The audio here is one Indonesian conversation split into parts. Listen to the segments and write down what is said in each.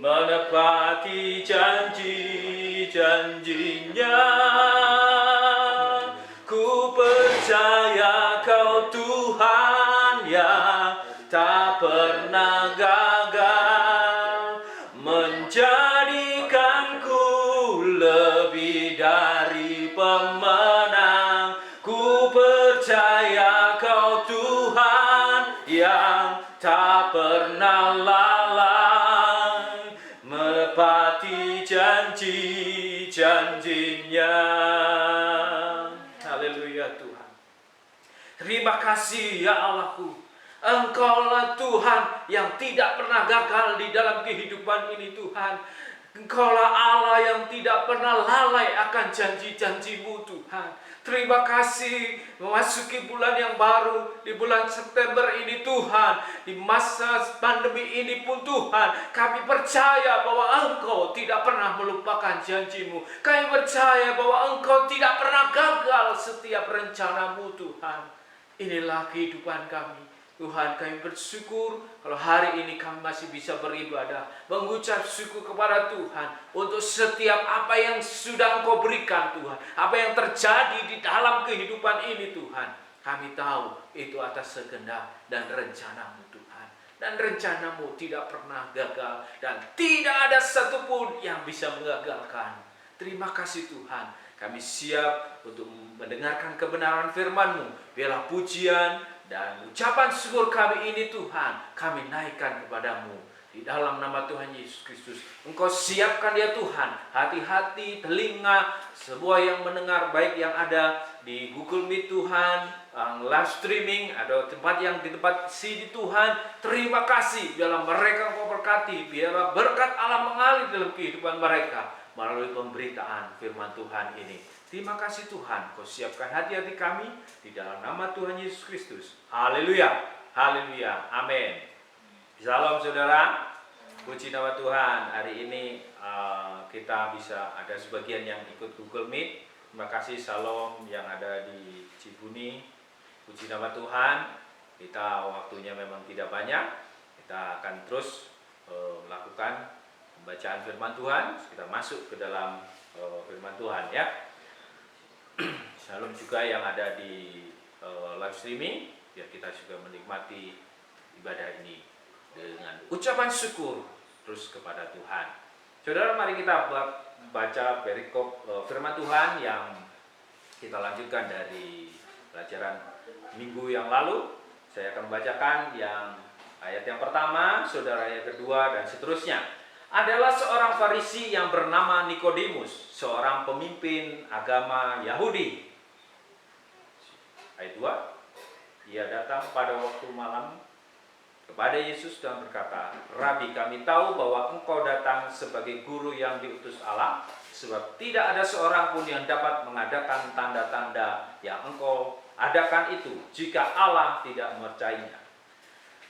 menepati janji-janjinya. Ku percaya Kau Tuhan yang tak pernah gagal, menjadikanku lebih dari pemenang. Ku percaya Kau Tuhan yang tak pernah lalai, menepati janji-janjinya. Haleluya Tuhan. Terima kasih ya Allahku. Engkaulah Tuhan yang tidak pernah gagal di dalam kehidupan ini Tuhan. Engkaulah Allah yang tidak pernah lalai akan janji-janji-Mu Tuhan. Terima kasih memasuki bulan yang baru, di bulan September ini Tuhan, di masa pandemi ini pun Tuhan, kami percaya bahwa Engkau tidak pernah melupakan janji-Mu. Kami percaya bahwa Engkau tidak pernah gagal setiap rencana-Mu Tuhan. Inilah kehidupan kami Tuhan. Kami bersyukur kalau hari ini kami masih bisa beribadah, mengucap syukur kepada Tuhan untuk setiap apa yang sudah Engkau berikan Tuhan, apa yang terjadi di dalam kehidupan ini Tuhan. Kami tahu itu atas segenap dan rencana-Mu Tuhan, dan rencana-Mu tidak pernah gagal, dan tidak ada satupun yang bisa mengagalkan. Terima kasih Tuhan. Kami siap untuk mendengarkan kebenaran firman-Mu. Biarlah pujian dan ucapan syukur kami ini Tuhan, kami naikkan kepadamu. Di dalam nama Tuhan Yesus Kristus, Engkau siapkan ya Tuhan hati-hati, telinga, semua yang mendengar, baik yang ada di Google Meet Tuhan, live streaming, ada tempat yang di tempat sini Tuhan. Terima kasih, biarlah mereka Engkau berkati, biarlah berkat Allah mengalir dalam kehidupan mereka melalui pemberitaan firman Tuhan ini. Terima kasih Tuhan, Kau siapkan hati-hati kami di dalam nama Tuhan Yesus Kristus. Haleluya, haleluya, amin. Shalom saudara, puji nama Tuhan. Hari ini kita bisa ada sebagian yang ikut Google Meet. Terima kasih Shalom yang ada di Cibuni. Puji nama Tuhan. Kita waktunya memang tidak banyak. Kita akan terus melakukan pembacaan firman Tuhan. Kita masuk ke dalam firman Tuhan ya. Shalom juga yang ada di live streaming, biar kita juga menikmati ibadah ini dengan ucapan syukur terus kepada Tuhan. Saudara, mari kita baca perikop firman Tuhan yang kita lanjutkan dari pelajaran minggu yang lalu. Saya akan membacakan yang ayat yang pertama, saudara ayat kedua, dan seterusnya. Adalah seorang Farisi yang bernama Nikodemus, seorang pemimpin agama Yahudi. Ayat 2, ia datang pada waktu malam kepada Yesus dan berkata, Rabi, kami tahu bahwa engkau datang sebagai guru yang diutus Allah, sebab tidak ada seorang pun yang dapat mengadakan tanda-tanda yang engkau adakan itu, jika Allah tidak memercayainya.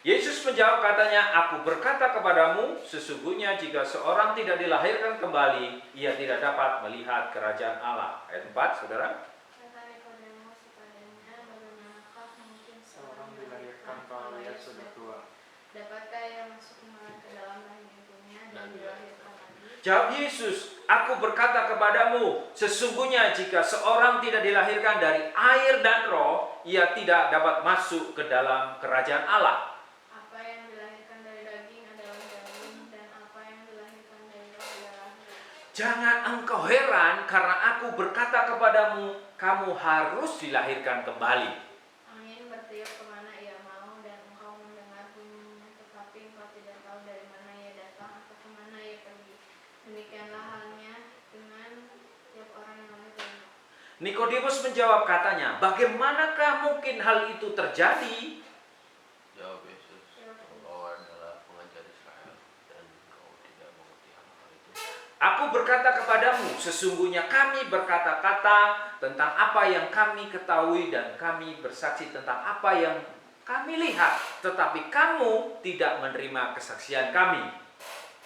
Yesus menjawab katanya, aku berkata kepadamu, sesungguhnya jika seorang tidak dilahirkan kembali, ia tidak dapat melihat kerajaan Allah. Ayat 4, saudara. Kata Nikodemus kepadanya, bagaimanakah mungkin seorang dilahirkan kalau ia sudah tua? Dapatkah ia masuk kembali ke dalam rahim ibunya dan dilahirkan lagi? Jawab Yesus, aku berkata kepadamu, sesungguhnya jika seorang tidak dilahirkan dari air dan roh, ia tidak dapat masuk ke dalam kerajaan Allah. Apa yang dilahirkan dari daging adalah daging, dan apa yang dilahirkan dari roh adalah roh. Jangan engkau heran karena aku berkata kepadamu, kamu harus dilahirkan kembali. Angin bertiup kemana ia mau, dan engkau mendengar bunyinya, tetapi engkau tidak tahu dari mana ia datang atau kemana ia pergi. Demikianlah halnya dengan tiap orang yang lahir dari roh. Nikodemus menjawab katanya, bagaimanakah mungkin hal itu terjadi? Jawab Yesus, engkau adalah pengajar Israel dan engkau tidak mengerti hal itu. Aku berkata kepadamu, sesungguhnya kami berkata-kata tentang apa yang kami ketahui dan kami bersaksi tentang apa yang kami lihat, tetapi kamu tidak menerima kesaksian kami.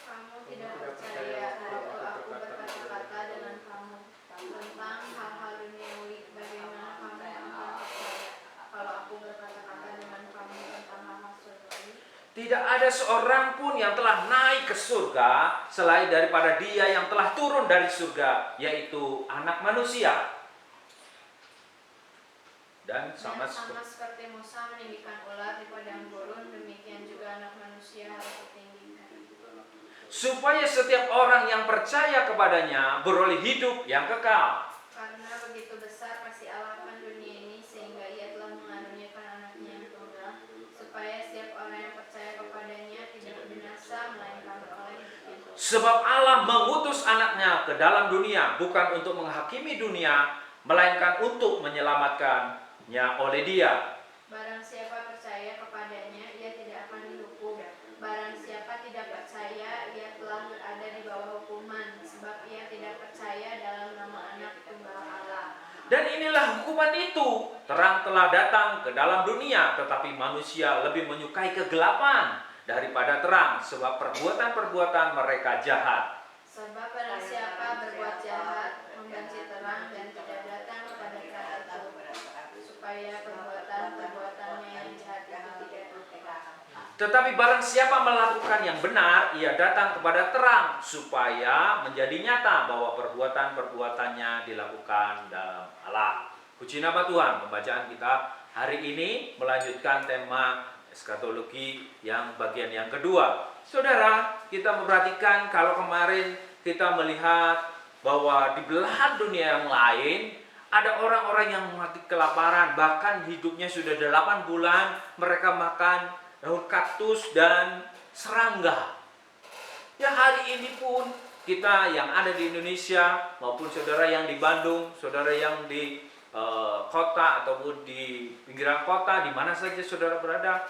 Kamu tidak percaya waktu aku berkata-kata dengan kamu tentang hal-hal duniawi. Bagaimana kamu akan percaya kalau aku berkata-kata dengan kamu tentang hal-hal surgawi? Tidak tidak ada seorang pun yang telah naik ke surga selain daripada Dia yang telah turun dari surga, yaitu Anak Manusia. Dan sama seperti Musa meninggikan ular di padang gurun, demikian juga Anak Manusia harus ditinggikan, supaya setiap orang yang percaya kepadanya beroleh hidup yang kekal. Karena begitu besar kasih Allah akan dunia ini, sehingga Ia telah mengaruniakan Anaknya yang tunggal, supaya setiap orang yang percaya kepadanya tidak binasa, melainkan beroleh hidup yang kekal. Sebab Allah mengutus Anaknya ke dalam dunia bukan untuk menghakimi dunia, melainkan untuk menyelamatkannya oleh Dia. Barang siapa percaya kepadanya, ia tidak akan dihukum. Barang siapa tidak percaya, ia telah berada di bawah hukuman, sebab ia tidak percaya dalam nama Anak Tunggal Allah. Dan inilah hukuman itu, terang telah datang ke dalam dunia, tetapi manusia lebih menyukai kegelapan daripada terang, sebab perbuatan-perbuatan mereka jahat. Sebab barang siapa berbuat jahat, membenci terang dan tidak datang kepada terang itu, supaya perbuatan-perbuatannya yang jahat itu tidak terang. Tetapi barang siapa melakukan yang benar, ia datang kepada terang, supaya menjadi nyata bahwa perbuatan-perbuatannya dilakukan dalam Allah. Puji nama Tuhan, pembacaan kita hari ini melanjutkan tema eskatologi yang bagian yang kedua. Saudara, kita memperhatikan kalau kemarin kita melihat bahwa di belahan dunia yang lain ada orang-orang yang mati kelaparan, bahkan hidupnya sudah 8 bulan mereka makan daun kaktus dan serangga. Ya, hari ini pun kita yang ada di Indonesia maupun saudara yang di Bandung, saudara yang di kota ataupun di pinggiran kota, di mana saja saudara berada,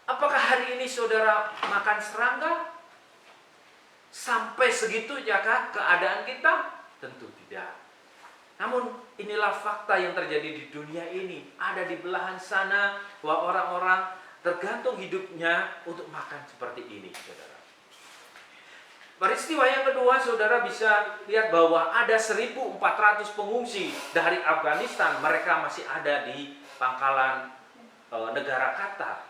apakah hari ini saudara makan serangga? Sampai segitunya kah keadaan kita? Tentu tidak. Namun inilah fakta yang terjadi di dunia ini. Ada di belahan sana bahwa orang-orang tergantung hidupnya untuk makan seperti ini, saudara. Peristiwa yang kedua, saudara bisa lihat bahwa ada 1.400 pengungsi dari Afghanistan. Mereka masih ada di pangkalan negara Qatar.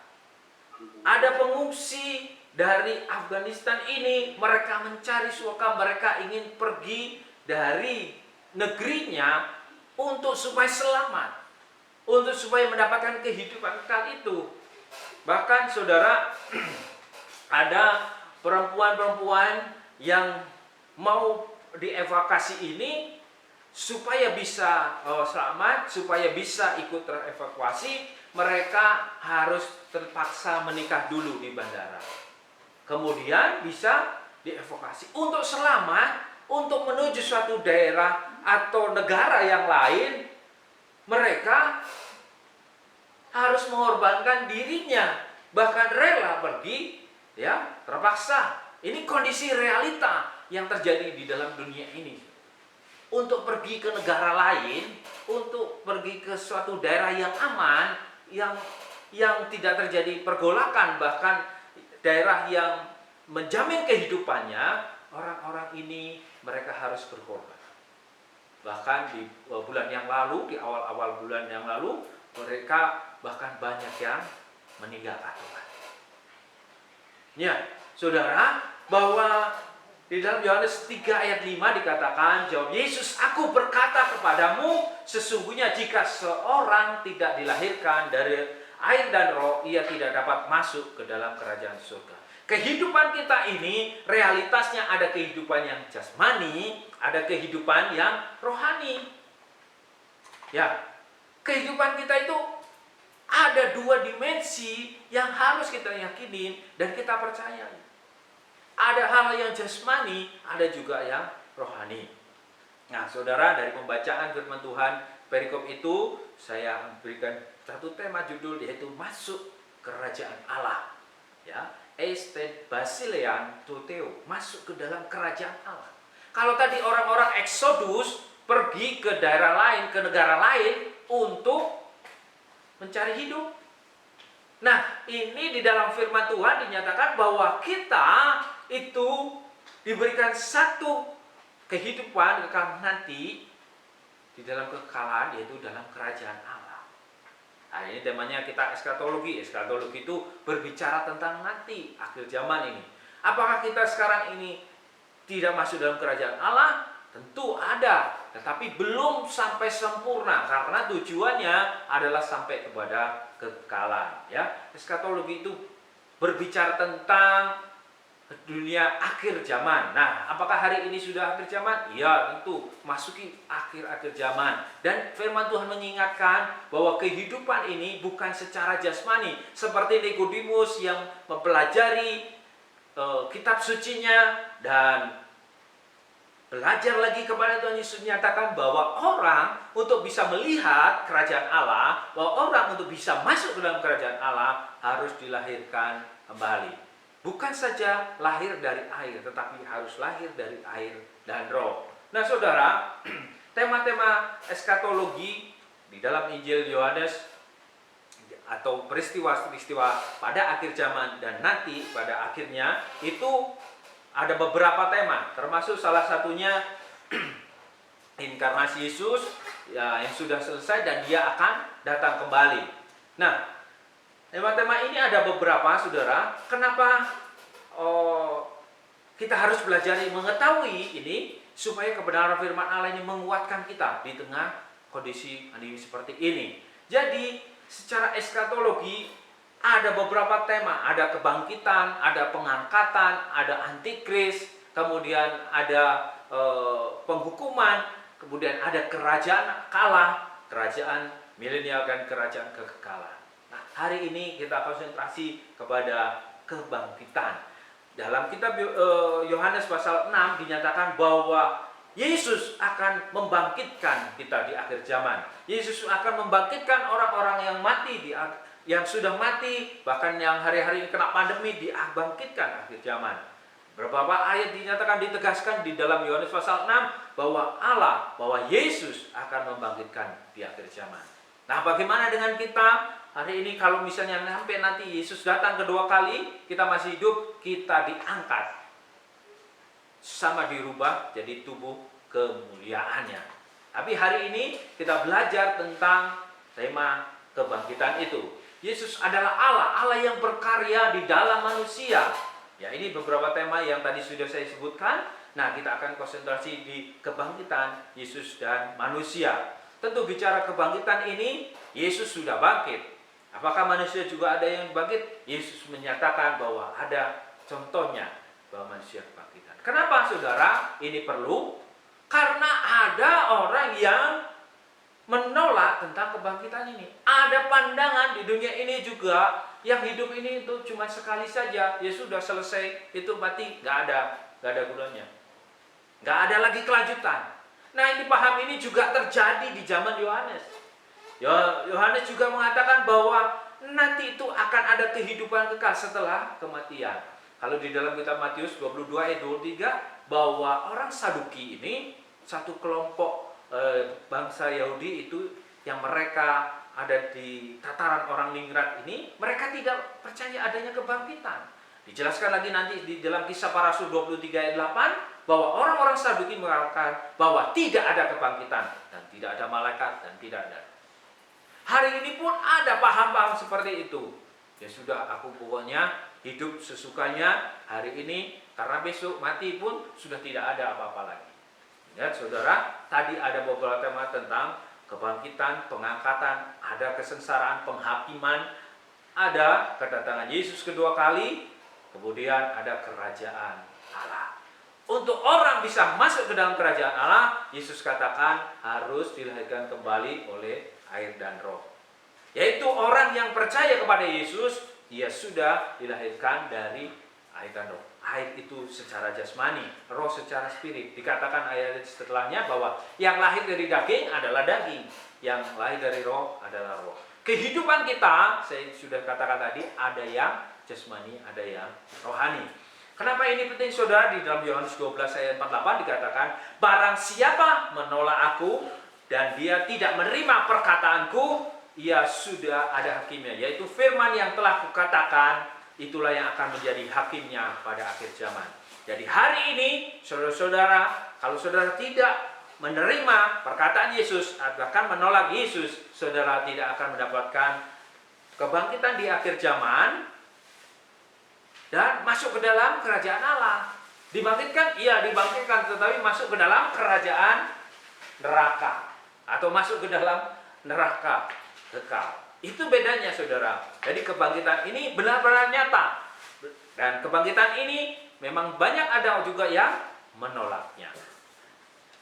Ada pengungsi dari Afghanistan ini, mereka mencari suaka, mereka ingin pergi dari negerinya untuk supaya selamat, untuk supaya mendapatkan kehidupan kekal itu. Bahkan saudara, ada perempuan-perempuan yang mau dievakuasi ini supaya bisa selamat, supaya bisa ikut terevakuasi, mereka harus terpaksa menikah dulu di bandara. Kemudian bisa dievakuasi untuk selamat, untuk menuju suatu daerah atau negara yang lain. Mereka harus mengorbankan dirinya, bahkan rela pergi, ya, terpaksa. Ini kondisi realita yang terjadi di dalam dunia ini. Untuk pergi ke negara lain, untuk pergi ke suatu daerah yang aman, yang tidak terjadi pergolakan, bahkan daerah yang menjamin kehidupannya, orang-orang ini mereka harus berkorban. Bahkan di bulan yang lalu, di awal-awal bulan yang lalu, mereka bahkan banyak yang meninggalkan Tuhan. Ya, saudara, bahwa di dalam Yohanes 3 ayat 5 dikatakan, jawab Yesus, aku berkata kepadamu, sesungguhnya jika seorang tidak dilahirkan dari air dan roh, ia tidak dapat masuk ke dalam kerajaan surga. Kehidupan kita ini realitasnya ada kehidupan yang jasmani, ada kehidupan yang rohani. Ya, kehidupan kita itu ada 2 dimensi yang harus kita yakinin dan kita percayai. Ada hal yang jasmani, ada juga yang rohani. Nah, saudara, dari pembacaan firman Tuhan perikop itu, saya berikan satu tema judul, yaitu masuk kerajaan Allah. Ya, Eisted Basilean Tuteo, masuk ke dalam kerajaan Allah. Kalau tadi orang-orang Exodus pergi ke daerah lain, ke negara lain untuk mencari hidup. Nah, ini di dalam firman Tuhan dinyatakan bahwa kita itu diberikan satu kehidupan kekal nanti di dalam kekekalan, yaitu dalam kerajaan Allah. Nah, ini temanya kita eskatologi. Eskatologi itu berbicara tentang nanti akhir zaman ini. Apakah kita sekarang ini tidak masuk dalam kerajaan Allah? Tentu ada, tetapi belum sampai sempurna karena tujuannya adalah sampai kepada kekekalan. Ya, eskatologi itu berbicara tentang dunia akhir zaman. Nah, apakah hari ini sudah akhir zaman? Ya, tentu masuki akhir-akhir zaman. Dan firman Tuhan mengingatkan bahwa kehidupan ini bukan secara jasmani seperti Nikodemus yang mempelajari kitab sucinya dan belajar lagi kepada Tuhan Yesus menyatakan bahwa orang untuk bisa melihat kerajaan Allah, bahwa orang untuk bisa masuk ke dalam kerajaan Allah harus dilahirkan kembali. Bukan saja lahir dari air, tetapi harus lahir dari air dan roh. Nah saudara, tema-tema eskatologi di dalam Injil Yohanes atau peristiwa-peristiwa pada akhir zaman dan nanti pada akhirnya itu ada beberapa tema, termasuk salah satunya inkarnasi Yesus ya, yang sudah selesai dan dia akan datang kembali. Nah, tema-tema ini ada beberapa, saudara. Kenapa kita harus belajar mengetahui ini supaya kebenaran firman Allah ini menguatkan kita di tengah kondisi pandemi seperti ini. Jadi, secara eskatologi ada beberapa tema, ada kebangkitan, ada pengangkatan, ada antikris, kemudian ada penghukuman, kemudian ada kerajaan kalah, kerajaan milenial dan kerajaan kekekalan. Nah, hari ini kita konsentrasi kepada kebangkitan. Dalam kitab Yohanes pasal 6 dinyatakan bahwa Yesus akan membangkitkan kita di akhir zaman. Yesus akan membangkitkan orang-orang yang mati yang sudah mati, bahkan yang hari-hari ini kena pandemi, dibangkitkan akhir zaman. Beberapa ayat dinyatakan ditegaskan di dalam Yohanes pasal 6 bahwa Yesus akan membangkitkan di akhir zaman. Nah, bagaimana dengan kita hari ini kalau misalnya sampai nanti Yesus datang kedua kali, kita masih hidup, kita diangkat sama dirubah jadi tubuh kemuliaannya. Tapi hari ini kita belajar tentang tema kebangkitan itu. Yesus adalah Allah yang berkarya di dalam manusia. Ya, ini beberapa tema yang tadi sudah saya sebutkan. Nah, kita akan konsentrasi di kebangkitan Yesus dan manusia. Tentu bicara kebangkitan ini, Yesus sudah bangkit. Apakah manusia juga ada yang bangkit? Yesus menyatakan bahwa ada contohnya bahwa manusia kebangkitan. Kenapa saudara ini perlu? Karena ada orang yang menolak tentang kebangkitan ini. Ada pandangan di dunia ini juga yang hidup ini itu cuma sekali saja, ya sudah selesai, itu mati, nggak ada gunanya, nggak ada lagi kelanjutan. Nah, ini paham ini juga terjadi di zaman Yohanes. Yohanes juga mengatakan bahwa nanti itu akan ada kehidupan kekal setelah kematian. Kalau di dalam kitab Matius 22 ayat 23 bahwa orang Saduki ini satu kelompok bangsa Yahudi itu yang mereka ada di tataran orang ningrat ini, mereka tidak percaya adanya kebangkitan. Dijelaskan lagi nanti di dalam Kisah Para Rasul 23 ayat 8 bahwa orang-orang Saduki mengatakan bahwa tidak ada kebangkitan dan tidak ada malaikat dan tidak ada. Hari ini pun ada paham-paham seperti itu. Ya sudah, aku pokoknya hidup sesukanya hari ini karena besok mati pun sudah tidak ada apa-apa lagi. Ya, saudara, tadi ada beberapa tema tentang kebangkitan, pengangkatan, ada kesengsaraan, penghakiman, ada kedatangan Yesus kedua kali, kemudian ada kerajaan Allah. Untuk orang bisa masuk ke dalam kerajaan Allah, Yesus katakan harus dilahirkan kembali oleh air dan roh. Yaitu orang yang percaya kepada Yesus, dia sudah dilahirkan dari air dan roh. Air itu secara jasmani, roh secara spirit. Dikatakan ayat setelahnya bahwa yang lahir dari daging adalah daging, yang lahir dari roh adalah roh. Kehidupan kita, saya sudah katakan tadi, ada yang jasmani, ada yang rohani. Kenapa ini penting saudara? Di dalam Yohanes 12 ayat 48 dikatakan, barang siapa menolak aku dan dia tidak menerima perkataanku, ia sudah ada hakimnya, yaitu firman yang telah kukatakan, itulah yang akan menjadi hakimnya pada akhir zaman. Jadi hari ini, saudara-saudara, kalau saudara tidak menerima perkataan Yesus, bahkan menolak Yesus, saudara tidak akan mendapatkan kebangkitan di akhir zaman dan masuk ke dalam kerajaan Allah. Dibangkitkan, iya dibangkitkan, tetapi masuk ke dalam kerajaan neraka atau masuk ke dalam neraka kekal. Itu bedanya, saudara. Jadi kebangkitan ini benar-benar nyata. Dan kebangkitan ini memang banyak ada juga yang menolaknya.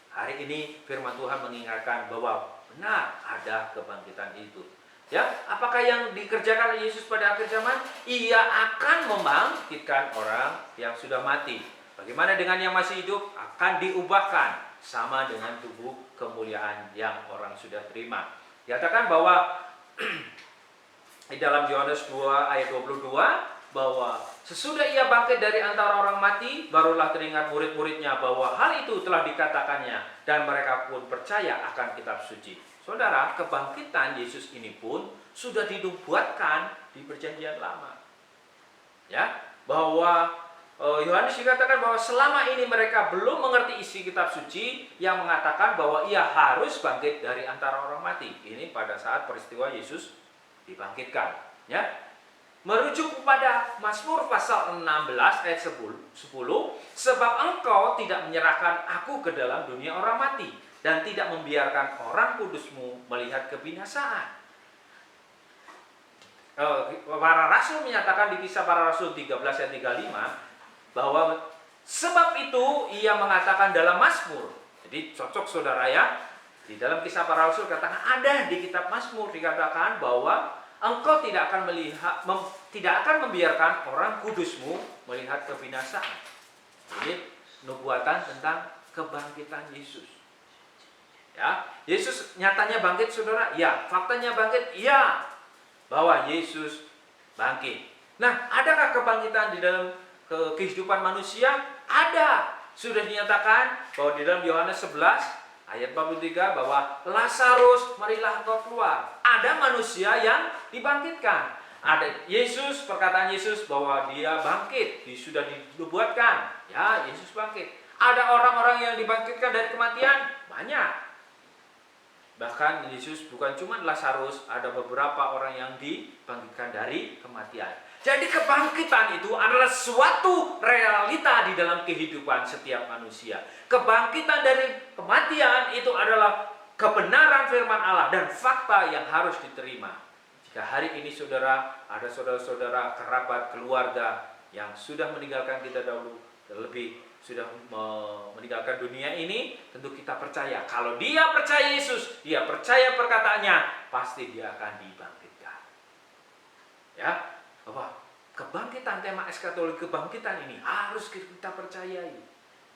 Hari ini firman Tuhan mengingatkan bahwa benar ada kebangkitan itu. Ya, apakah yang dikerjakan oleh Yesus pada akhir zaman? Ia akan membangkitkan orang yang sudah mati. Bagaimana dengan yang masih hidup? Akan diubahkan sama dengan tubuh kemuliaan yang orang sudah terima. Dikatakan bahwa di dalam Yohanes 2 ayat 22 bahwa sesudah ia bangkit dari antara orang mati, barulah teringat murid-muridnya bahwa hal itu telah dikatakannya dan mereka pun percaya akan kitab suci. Saudara, kebangkitan Yesus ini pun sudah dinubuatkan di perjanjian lama. Ya, bahwa Yohanes dikatakan bahwa selama ini mereka belum mengerti isi kitab suci yang mengatakan bahwa ia harus bangkit dari antara orang mati. Ini pada saat peristiwa Yesus dibangkitkan, ya. Merujuk kepada Mazmur pasal 16 ayat 10, sebab engkau tidak menyerahkan aku ke dalam dunia orang mati dan tidak membiarkan orang kudusmu melihat kebinasaan. Para rasul menyatakan di Kisah Para Rasul 13 ayat 35 bahwa sebab itu ia mengatakan dalam Mazmur. Jadi cocok saudara ya. Di dalam Kisah Para Rasul katakan ada di kitab Mazmur dikatakan bahwa engkau tidak akan membiarkan orang kudusmu melihat kebinasaan. Ini nubuatan tentang kebangkitan Yesus. Ya, Yesus nyatanya bangkit, saudara? Ya. Faktanya bangkit? Ya. Bahwa Yesus bangkit. Nah, adakah kebangkitan di dalam kehidupan manusia? Ada. Sudah dinyatakan bahwa di dalam Yohanes 11 ayat 43 bahwa Lazarus, marilah engkau keluar. Ada manusia yang dibangkitkan. Ada Yesus, perkataan Yesus bahwa dia bangkit, sudah dinubuatkan. Ya, Yesus bangkit. Ada orang-orang yang dibangkitkan dari kematian? Banyak. Bahkan Yesus bukan cuma Lazarus, ada beberapa orang yang dibangkitkan dari kematian. Jadi kebangkitan itu adalah suatu realita di dalam kehidupan setiap manusia. Kebangkitan dari kematian itu adalah kebenaran firman Allah dan fakta yang harus diterima. Jika hari ini saudara, ada saudara-saudara, kerabat, keluarga yang sudah meninggalkan kita dahulu, terlebih sudah meninggalkan dunia ini, tentu kita percaya kalau dia percaya Yesus, dia percaya perkataannya, pasti dia akan dibangkitkan. Ya, bahwa kebangkitan, tema eskatologi kebangkitan ini harus kita percayai.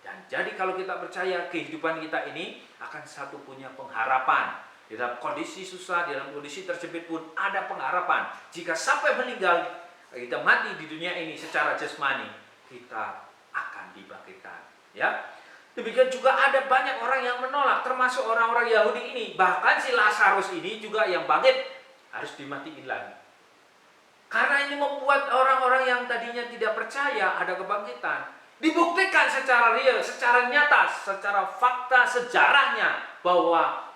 Dan jadi kalau kita percaya, kehidupan kita ini akan satu punya pengharapan. Di dalam kondisi susah, di dalam kondisi terjepit pun ada pengharapan. Jika sampai meninggal, kita mati di dunia ini secara jasmani, kita akan dibangkitkan. Ya, demikian juga ada banyak orang yang menolak, termasuk orang-orang Yahudi ini. Bahkan si Lazarus ini juga yang bangkit harus dimatiin lagi. Karena ini membuat orang-orang yang tadinya tidak percaya ada kebangkitan dibuktikan secara real, secara nyata, secara fakta sejarahnya bahwa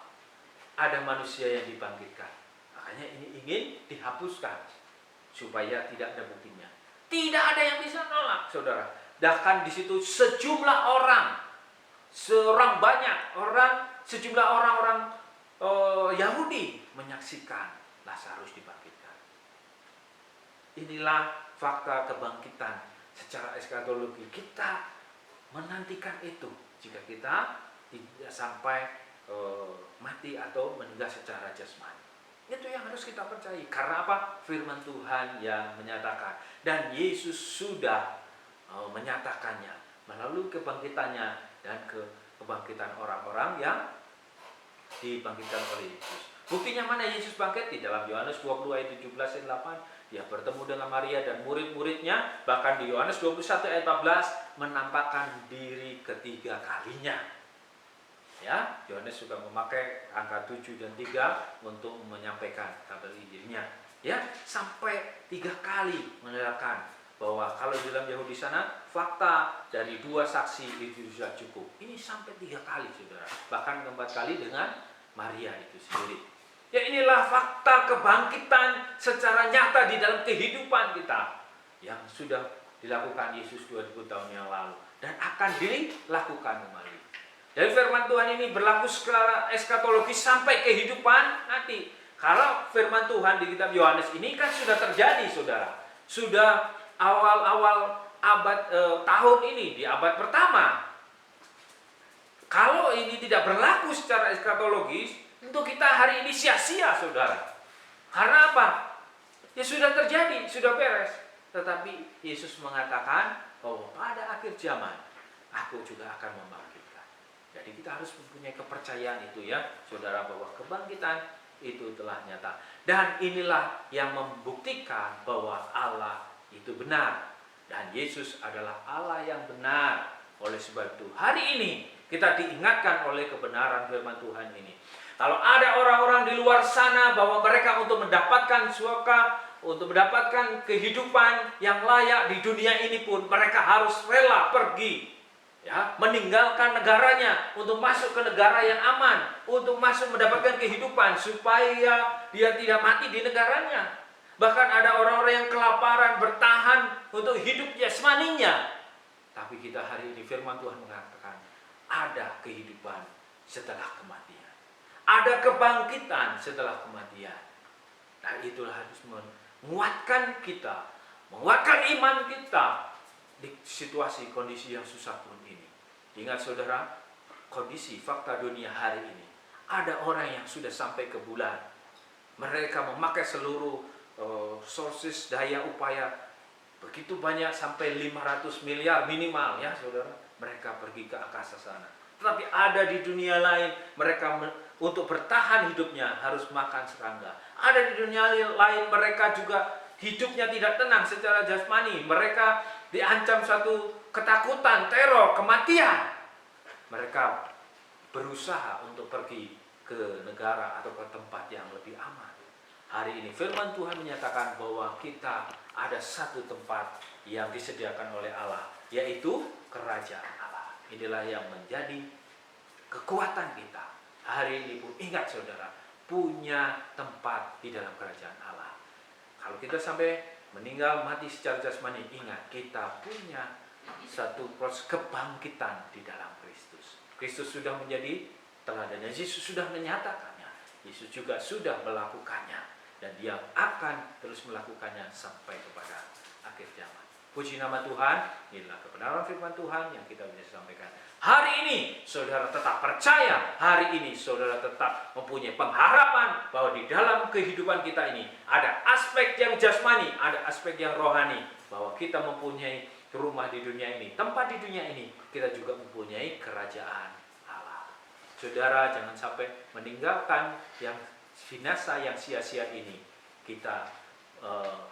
ada manusia yang dibangkitkan. Makanya ini ingin dihapuskan supaya tidak ada buktinya. Tidak ada yang bisa nolak, saudara. Bahkan di situ sejumlah orang, sejumlah orang-orang Yahudi menyaksikan Lazarus dibangkitkan. Inilah fakta kebangkitan secara eskatologi. Kita menantikan itu jika kita tidak sampai mati atau meninggal secara jasmani. Itu yang harus kita percayai. Karena apa? Firman Tuhan yang menyatakan. Dan Yesus sudah menyatakannya melalui kebangkitannya dan kebangkitan orang-orang yang dibangkitkan oleh Yesus. Buktinya mana Yesus bangkit? Di dalam Yohanes 20 ayat 17 ayat 8, dia bertemu dengan Maria dan murid-muridnya. Bahkan di Yohanes 21 ayat 14 menampakkan diri ketiga kalinya. Ya, Yohanes juga memakai angka 7 dan 3 untuk menyampaikan kabar Injilnya. Ya, sampai 3 kali menyatakan bahwa kalau di dalam Yahudi sana fakta dari 2 saksi itu sudah cukup. Ini sampai 3 kali saudara, bahkan 4 kali dengan Maria itu sendiri. Ya inilah fakta kebangkitan secara nyata di dalam kehidupan kita yang sudah dilakukan Yesus 2000 tahun yang lalu dan akan dilakukan kembali. Dari firman Tuhan ini berlaku secara eskatologis sampai kehidupan nanti. Kalau firman Tuhan di kitab Yohanes ini kan sudah terjadi saudara, sudah awal-awal abad tahun ini, di abad pertama. Kalau ini tidak berlaku secara eskatologis, untuk kita hari ini sia-sia saudara. Karena apa? Ya sudah terjadi, sudah beres. Tetapi Yesus mengatakan bahwa pada akhir zaman aku juga akan membangkitkan. Jadi kita harus mempunyai kepercayaan itu ya saudara, bahwa kebangkitan itu telah nyata. Dan inilah yang membuktikan bahwa Allah itu benar dan Yesus adalah Allah yang benar. Oleh sebab itu hari ini kita diingatkan oleh kebenaran firman Tuhan ini. Kalau ada orang-orang di luar sana bahwa mereka untuk mendapatkan surga, untuk mendapatkan kehidupan yang layak di dunia ini pun mereka harus rela pergi, ya, meninggalkan negaranya untuk masuk ke negara yang aman, untuk masuk mendapatkan kehidupan supaya dia tidak mati di negaranya. Bahkan ada orang-orang yang kelaparan bertahan untuk hidup jasmaninya. Tapi kita hari ini firman Tuhan mengatakan ada kehidupan setelah kematian. Ada kebangkitan setelah kematian. Nah itulah harus menguatkan kita, menguatkan iman kita di situasi kondisi yang susah pun ini. Ingat saudara, kondisi fakta dunia hari ini. Ada orang yang sudah sampai ke bulan. Mereka memakai seluruh sources daya upaya begitu banyak sampai 500 miliar minimal ya saudara, mereka pergi ke angkasa sana. Tetapi ada di dunia lain mereka untuk bertahan hidupnya harus makan serangga. Ada di dunia lain mereka juga hidupnya tidak tenang secara jasmani, mereka diancam satu ketakutan, teror, kematian. Mereka berusaha untuk pergi ke negara atau ke tempat yang lebih aman. Hari ini firman Tuhan menyatakan bahwa kita ada satu tempat yang disediakan oleh Allah, yaitu kerajaan Allah. Inilah yang menjadi kekuatan kita. Hari ini pun ingat saudara, punya tempat di dalam kerajaan Allah. Kalau kita sampai meninggal mati secara jasmani, ingat kita punya satu proses kebangkitan di dalam Kristus. Kristus sudah menjadi teladannya, Yesus sudah menyatakannya, Yesus juga sudah melakukannya. Dan dia akan terus melakukannya sampai kepada akhir zaman. Puji nama Tuhan, inilah kebenaran firman Tuhan yang kita bisa sampaikan. Hari ini saudara tetap percaya, hari ini saudara tetap mempunyai pengharapan bahwa di dalam kehidupan kita ini ada aspek yang jasmani, ada aspek yang rohani. Bahwa kita mempunyai rumah di dunia ini, tempat di dunia ini, kita juga mempunyai kerajaan Allah. Saudara jangan sampai meninggalkan yang binasa yang sia-sia ini, kita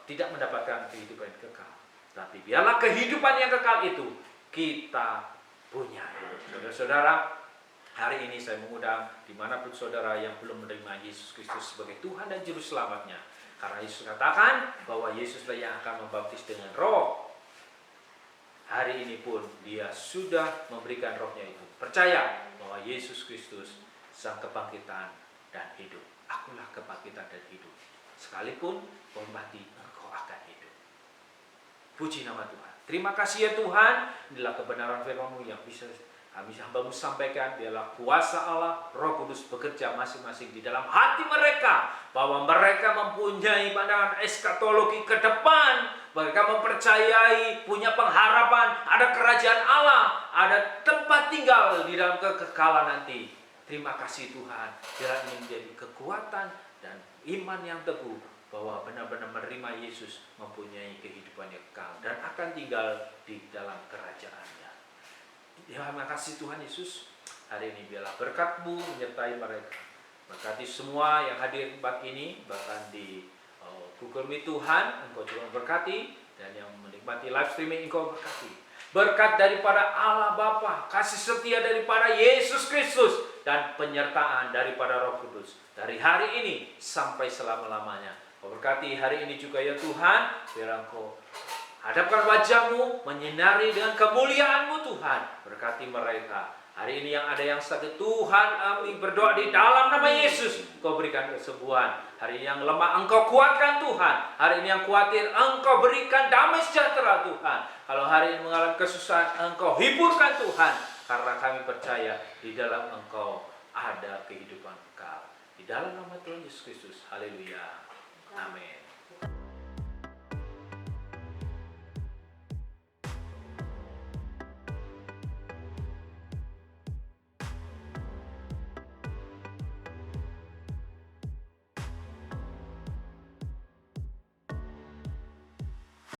tidak mendapatkan kehidupan yang kekal. Tapi biarlah kehidupan yang kekal itu kita punya. Saudara-saudara, hari ini saya mengundang dimanapun saudara yang belum menerima Yesus Kristus sebagai Tuhan dan Juru Selamatnya. Karena Yesus katakan bahwa Yesuslah yang akan membaptis dengan roh. Hari ini pun dia sudah memberikan rohnya itu. Percaya bahwa Yesus Kristus sang kebangkitan dan hidup. Akulah kebangkitan dan hidup. Sekalipun kau mati, engkau akan hidup. Puji nama Tuhan. Terima kasih ya Tuhan. Inilah kebenaran firman-Mu yang bisa kami hamba-Mu sampaikan. Biarlah kuasa Allah, Roh Kudus bekerja masing-masing di dalam hati mereka. Bahwa mereka mempunyai pandangan eskatologi ke depan. Mereka mempercayai, punya pengharapan. Ada kerajaan Allah, ada tempat tinggal di dalam kekekalan nanti. Terima kasih Tuhan, biar ini menjadi kekuatan dan iman yang teguh bahwa benar-benar menerima Yesus mempunyai kehidupan yang kekal dan akan tinggal di dalam kerajaan-Nya. Terima kasih Tuhan Yesus, hari ini biarlah berkat-Mu menyertai mereka. Berkati semua yang hadir di tempat ini, bahkan di Google Meet Tuhan, Engkau juga berkati, dan yang menikmati live streaming Engkau berkati. Berkat daripada Allah Bapa, kasih setia daripada Yesus Kristus, dan penyertaan daripada Roh Kudus dari hari ini sampai selama-lamanya. Kau berkati hari ini juga ya Tuhan, biar Engkau Hadapkan wajah-Mu, menyinari dengan kemuliaan-Mu Tuhan. Berkati mereka. Hari ini yang ada yang sakit, Tuhan kami berdoa di dalam nama Yesus, Engkau berikan kesembuhan. Hari ini yang lemah, Engkau kuatkan Tuhan. Hari ini yang khawatir, Engkau berikan damai sejahtera Tuhan. Kalau hari ini mengalami kesusahan, Engkau hiburkan Tuhan. Karena kami percaya di dalam Engkau ada kehidupan kekal. Di dalam nama Tuhan Yesus Kristus. Haleluya. Amin.